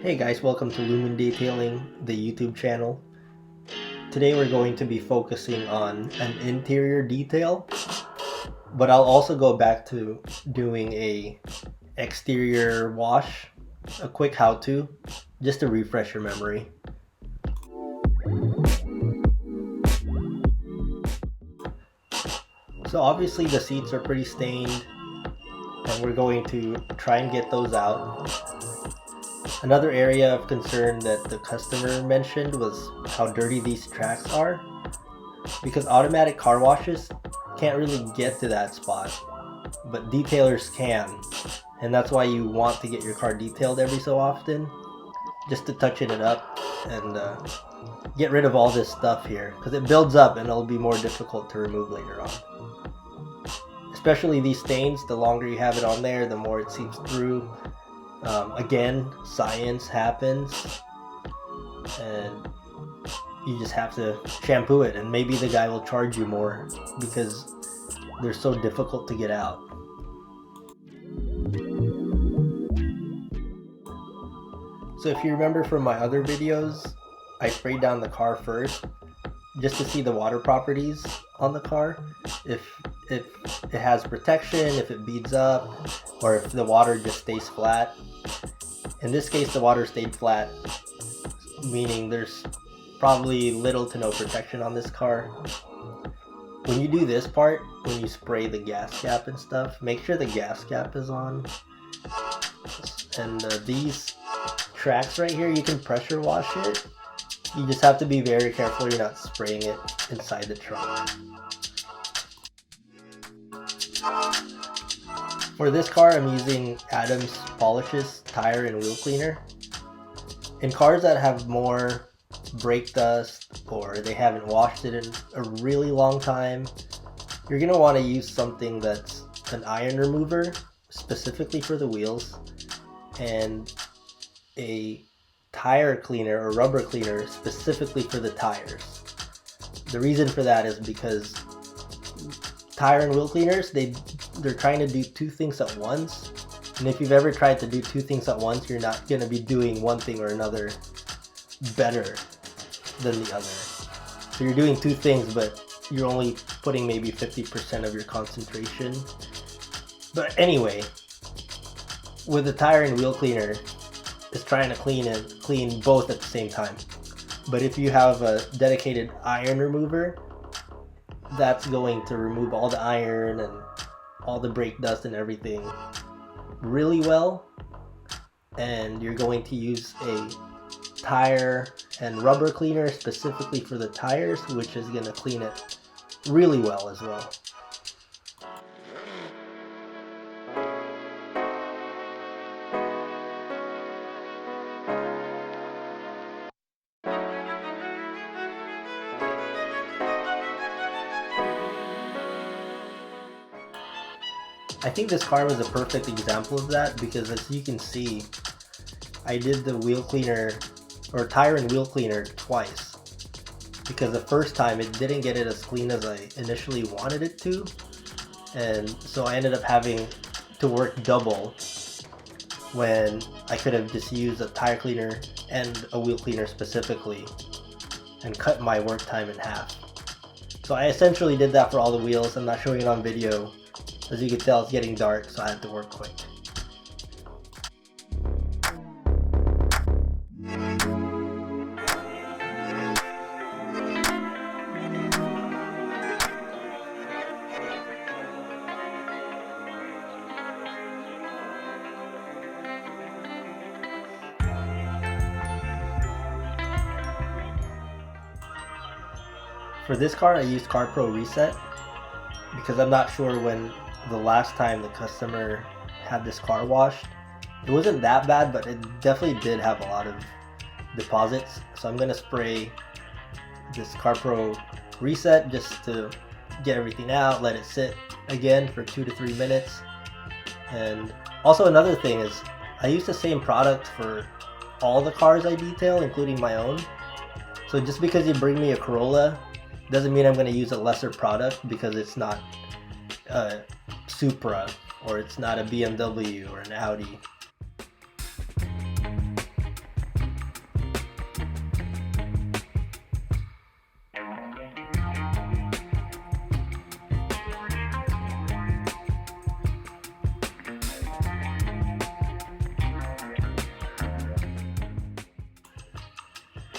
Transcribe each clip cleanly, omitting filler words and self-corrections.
Hey guys, welcome to Lumen Detailing, the YouTube channel. Today we're going to be focusing on an interior detail, but I'll also go back to doing a exterior wash, a quick how-to, just to refresh your memory. So obviously the seats are pretty stained, and we're going to try and get those out. Another area of concern that the customer mentioned was how dirty these tracks are, because automatic car washes can't really get to that spot, but detailers can, and that's why you want to get your car detailed every so often, just to touch it up and get rid of all this stuff here, because it builds up and it'll be more difficult to remove later on. Especially these stains, the longer you have it on there, the more it seeps through. Again, science happens, and you just have to shampoo it, and maybe the guy will charge you more because they're so difficult to get out. So if you remember from my other videos, I sprayed down the car first just to see the water properties on the car, if it has protection, if it beads up, or if the water just stays flat. In this case, the water stayed flat, meaning there's probably little to no protection on this car. When you do this part, when you spray the gas cap and stuff, make sure the gas cap is on. And these tracks right here, you can pressure wash it. You just have to be very careful you're not spraying it inside the trunk. For this car, I'm using Adams Polishes Tire and Wheel Cleaner. In cars that have more brake dust or they haven't washed it in a really long time, you're going to want to use something that's an iron remover specifically for the wheels, and a tire cleaner or rubber cleaner specifically for the tires. The reason for that is because tire and wheel cleaners, they're trying to do two things at once, and if you've ever tried to do two things at once, you're not going to be doing one thing or another better than the other. So you're doing two things, but you're only putting maybe 50% of your concentration. But anyway, with the tire and wheel cleaner, it's trying to clean both at the same time. But if you have a dedicated iron remover, that's going to remove all the iron and all the brake dust and everything really well. And you're going to use a tire and rubber cleaner specifically for the tires, which is going to clean it really well as well. I think this car was a perfect example of that, because as you can see, I did the wheel cleaner or tire and wheel cleaner twice, because the first time it didn't get it as clean as I initially wanted it to, and so I ended up having to work double when I could have just used a tire cleaner and a wheel cleaner specifically and cut my work time in half. So I essentially did that for all the wheels. I'm not showing it on video. As you can tell, it's getting dark, so I had to work quick. For this car, I used CarPro Reset because I'm not sure when the last time the customer had this car washed. It wasn't that bad, but it definitely did have a lot of deposits. So I'm gonna spray this CarPro Reset just to get everything out, let it sit again for 2 to 3 minutes. And also another thing is, I use the same product for all the cars I detail, including my own. So just because you bring me a Corolla doesn't mean I'm going to use a lesser product because it's not a Supra or it's not a BMW or an Audi.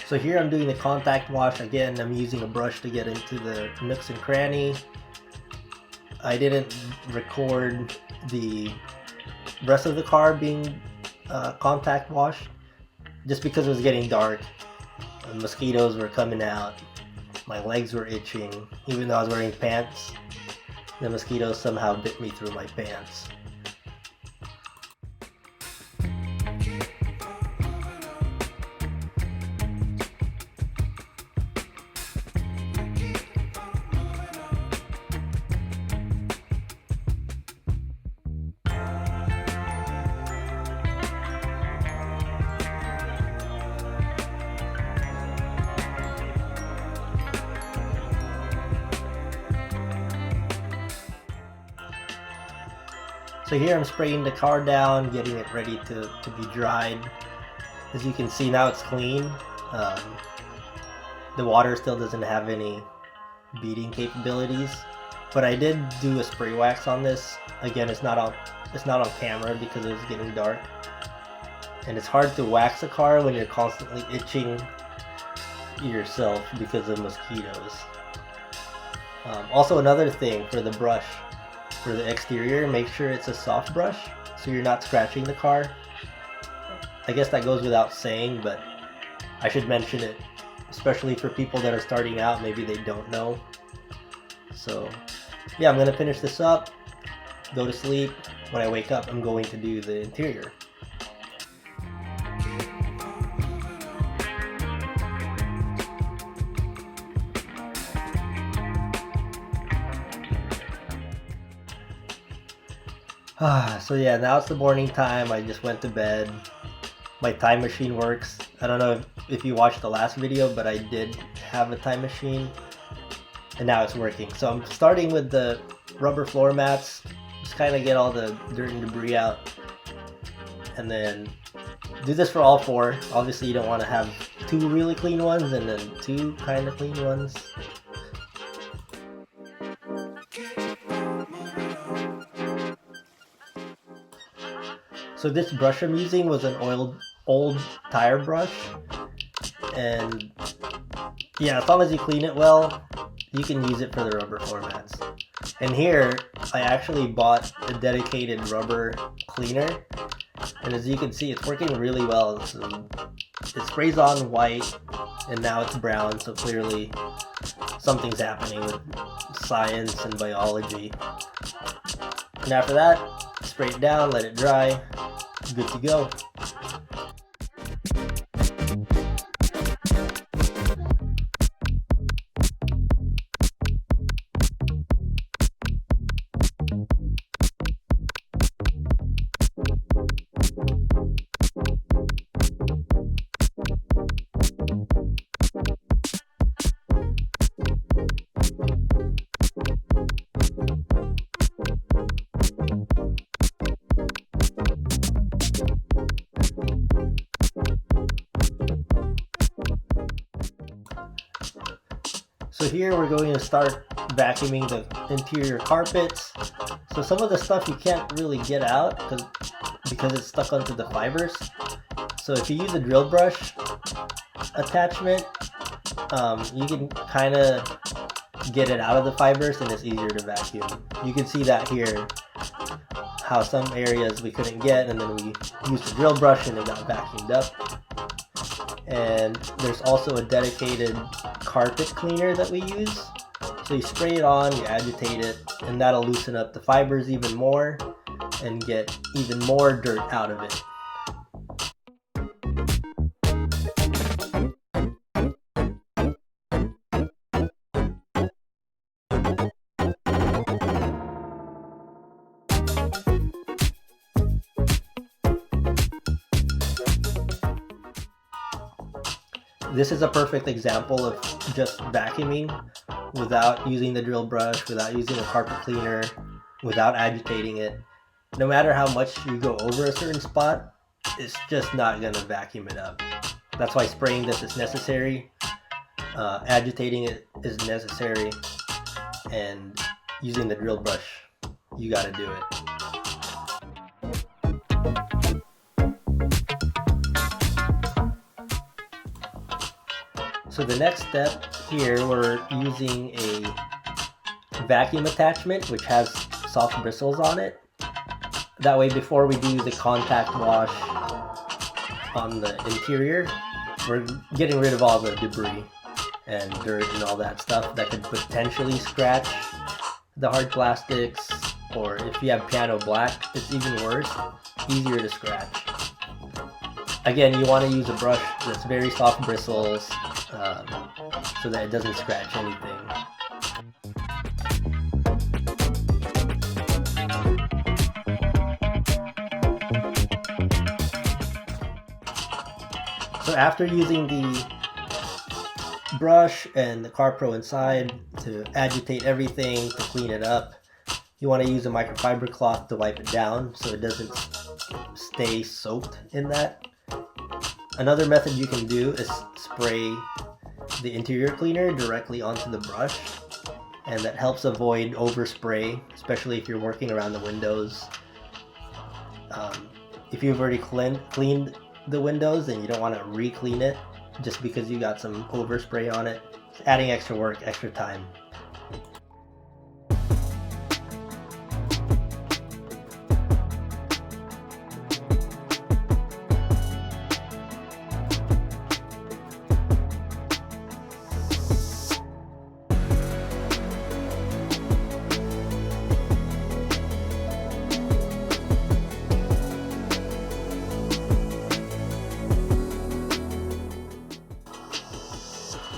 So here I'm doing the contact wash. Again, I'm using a brush to get into the nooks and cranny. I didn't record the rest of the car being contact washed just because it was getting dark. The mosquitoes were coming out. My legs were itching. Even though I was wearing pants, the mosquitoes somehow bit me through my pants. So here I'm spraying the car down, getting it ready to be dried. As you can see, now it's clean. The water still doesn't have any beading capabilities, but I did do a spray wax on this. Again, it's not on camera because it was getting dark, and it's hard to wax a car when you're constantly itching yourself because of mosquitoes. Also, another thing for the brush, for the exterior, make sure it's a soft brush so you're not scratching the car. I guess that goes without saying, but I should mention it, especially for people that are starting out. Maybe they don't know. So yeah, I'm gonna finish this up, go to sleep. When I wake up, I'm going to do the interior. So yeah, now it's the morning time. I just went to bed. My time machine works. I don't know if you watched the last video, but I did have a time machine, and now it's working. So I'm starting with the rubber floor mats, just kind of get all the dirt and debris out, and then do this for all four. Obviously, you don't want to have two really clean ones and then two kind of clean ones. So this brush I'm using was an old tire brush, and yeah, as long as you clean it well, you can use it for the rubber floor mats. And here, I actually bought a dedicated rubber cleaner, and as you can see, it's working really well. So it sprays on white, and now it's brown, so clearly something's happening with science and biology. And after that, spray it down, let it dry, good to go. So here we're going to start vacuuming the interior carpets. So some of the stuff you can't really get out because it's stuck onto the fibers. So if you use a drill brush attachment, you can kind of get it out of the fibers, and it's easier to vacuum. You can see that here, how some areas we couldn't get, and then we used a drill brush and it got vacuumed up. And there's also a dedicated carpet cleaner that we use. So you spray it on, you agitate it, and that'll loosen up the fibers even more and get even more dirt out of it. This is a perfect example of just vacuuming without using the drill brush, without using a carpet cleaner, without agitating it. No matter how much you go over a certain spot, it's just not gonna vacuum it up. That's why spraying this is necessary, agitating it is necessary, and using the drill brush, you gotta do it. So the next step here, we're using a vacuum attachment which has soft bristles on it. That way, before we do the contact wash on the interior, we're getting rid of all the debris and dirt and all that stuff that could potentially scratch the hard plastics, or if you have piano black, it's even worse, easier to scratch. Again, you want to use a brush that's very soft bristles so that it doesn't scratch anything. So after using the brush and the CarPro inside to agitate everything, to clean it up, you want to use a microfiber cloth to wipe it down so it doesn't stay soaked in that. Another method you can do is spray the interior cleaner directly onto the brush, and that helps avoid overspray, especially if you're working around the windows. If you've already cleaned the windows and you don't want to re-clean it just because you got some overspray on it, it's adding extra work, extra time.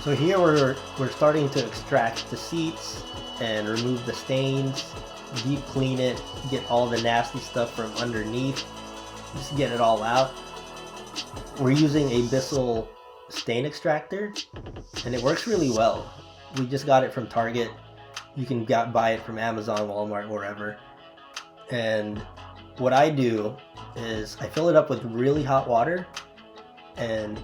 So here we're starting to extract the seats and remove the stains, deep clean it, get all the nasty stuff from underneath, just get it all out. We're using a Bissell stain extractor and it works really well. We just got it from Target. You can buy it from Amazon, Walmart, wherever. And what I do is I fill it up with really hot water and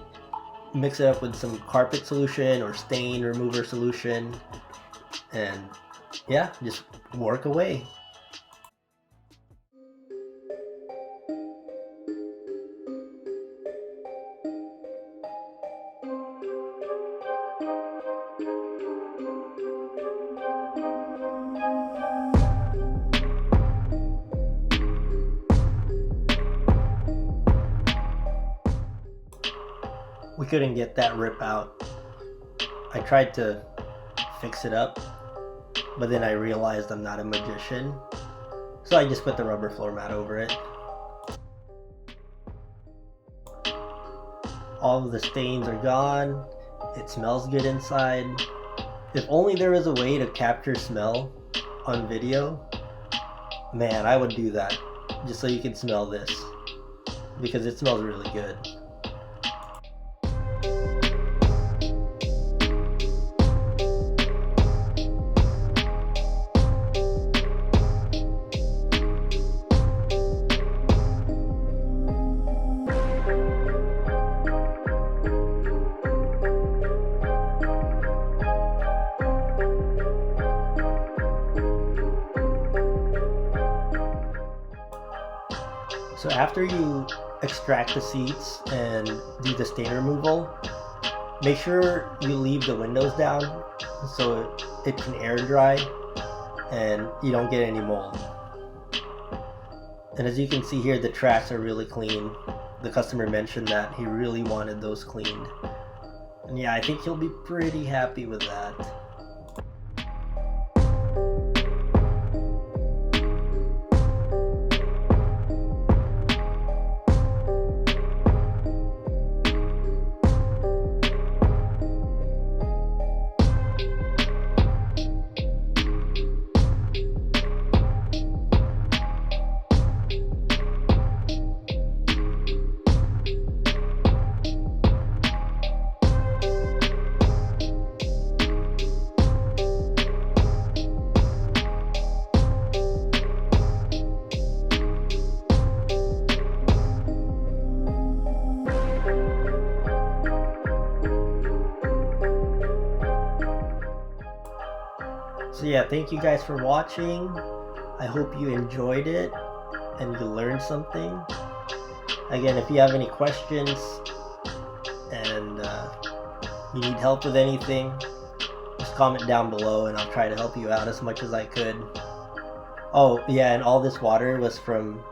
mix it up with some carpet solution or stain remover solution, and yeah, just work away. We couldn't get that rip out. I tried to fix it up, but then I realized I'm not a magician, so I just put the rubber floor mat over it. All of the stains are gone. It smells good inside. If only there was a way to capture smell on video, man, I would do that just so you can smell this, because it smells really good. So after you extract the seats and do the stain removal, make sure you leave the windows down so it can air dry and you don't get any mold. And as you can see here, the tracks are really clean. The customer mentioned that he really wanted those cleaned. And yeah, I think he'll be pretty happy with that. So yeah, thank you guys for watching. I hope you enjoyed it and you learned something. Again, if you have any questions and you need help with anything, just comment down below and I'll try to help you out as much as I could. Oh, yeah, and all this water was from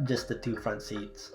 just the 2 front seats.